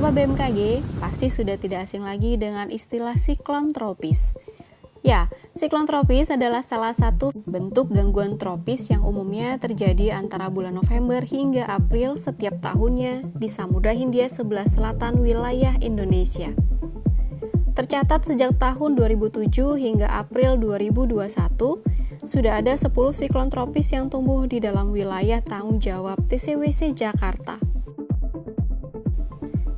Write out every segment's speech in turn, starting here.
Sobat BMKG, pasti sudah tidak asing lagi dengan istilah siklon tropis. Ya, siklon tropis adalah salah satu bentuk gangguan tropis yang umumnya terjadi antara bulan November hingga April setiap tahunnya di Samudra Hindia sebelah selatan wilayah Indonesia. Tercatat sejak tahun 2007 hingga April 2021, sudah ada 10 siklon tropis yang tumbuh di dalam wilayah tanggung jawab TCWC Jakarta.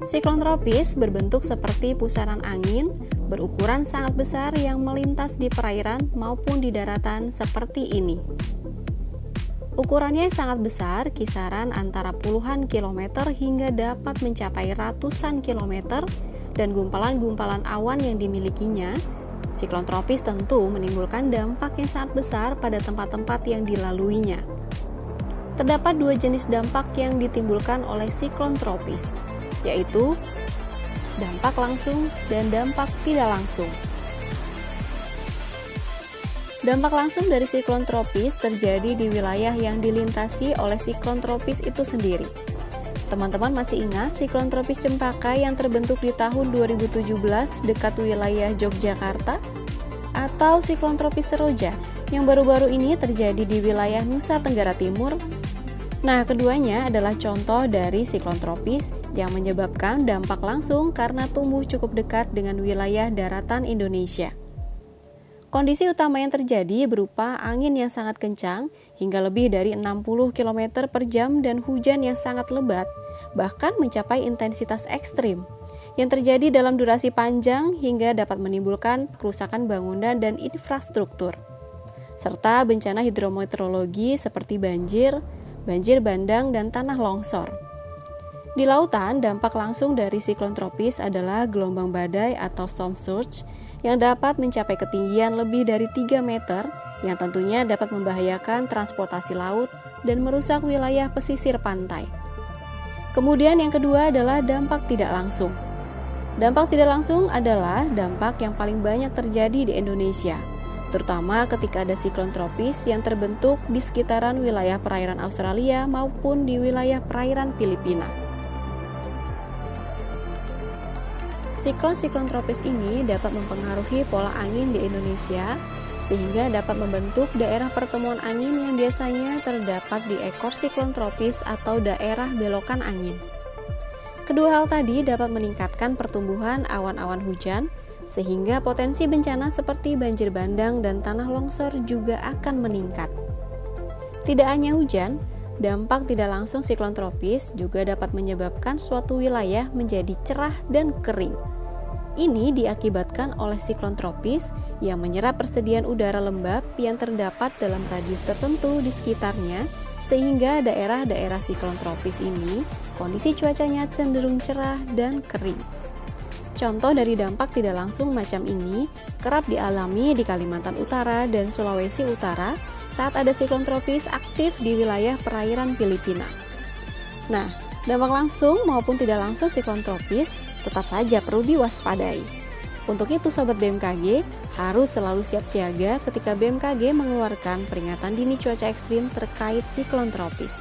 Siklon tropis berbentuk seperti pusaran angin, berukuran sangat besar yang melintas di perairan maupun di daratan seperti ini. Ukurannya sangat besar, kisaran antara puluhan kilometer hingga dapat mencapai ratusan kilometer, dan gumpalan-gumpalan awan yang dimilikinya. Siklon tropis tentu menimbulkan dampak yang sangat besar pada tempat-tempat yang dilaluinya. Terdapat dua jenis dampak yang ditimbulkan oleh siklon tropis, yaitu dampak langsung dan dampak tidak langsung. Dampak langsung dari siklon tropis terjadi di wilayah yang dilintasi oleh siklon tropis itu sendiri. Teman-teman masih ingat siklon tropis Cempaka yang terbentuk di tahun 2017 dekat wilayah Yogyakarta? Atau siklon tropis Seroja yang baru-baru ini terjadi di wilayah Nusa Tenggara Timur? Nah, keduanya adalah contoh dari siklon tropis yang menyebabkan dampak langsung karena tumbuh cukup dekat dengan wilayah daratan Indonesia. Kondisi utama yang terjadi berupa angin yang sangat kencang hingga lebih dari 60 km per jam dan hujan yang sangat lebat, bahkan mencapai intensitas ekstrim, yang terjadi dalam durasi panjang hingga dapat menimbulkan kerusakan bangunan dan infrastruktur, serta bencana hidrometeorologi seperti banjir bandang, dan tanah longsor. Di lautan, dampak langsung dari siklon tropis adalah gelombang badai atau storm surge yang dapat mencapai ketinggian lebih dari 3 meter yang tentunya dapat membahayakan transportasi laut dan merusak wilayah pesisir pantai. Kemudian yang kedua adalah dampak tidak langsung. Dampak tidak langsung adalah dampak yang paling banyak terjadi di Indonesia, terutama ketika ada siklon tropis yang terbentuk di sekitaran wilayah perairan Australia maupun di wilayah perairan Filipina. Siklon-siklon tropis ini dapat mempengaruhi pola angin di Indonesia, sehingga dapat membentuk daerah pertemuan angin yang biasanya terdapat di ekor siklon tropis atau daerah belokan angin. Kedua hal tadi dapat meningkatkan pertumbuhan awan-awan hujan, sehingga potensi bencana seperti banjir bandang dan tanah longsor juga akan meningkat. Tidak hanya hujan, dampak tidak langsung siklon tropis juga dapat menyebabkan suatu wilayah menjadi cerah dan kering. Ini diakibatkan oleh siklon tropis yang menyerap persediaan udara lembab yang terdapat dalam radius tertentu di sekitarnya, sehingga daerah-daerah siklon tropis ini kondisi cuacanya cenderung cerah dan kering. Contoh dari dampak tidak langsung macam ini kerap dialami di Kalimantan Utara dan Sulawesi Utara saat ada siklon tropis aktif di wilayah perairan Filipina. Nah, dampak langsung maupun tidak langsung siklon tropis tetap saja perlu diwaspadai. Untuk itu Sobat BMKG harus selalu siap siaga ketika BMKG mengeluarkan peringatan dini cuaca ekstrim terkait siklon tropis.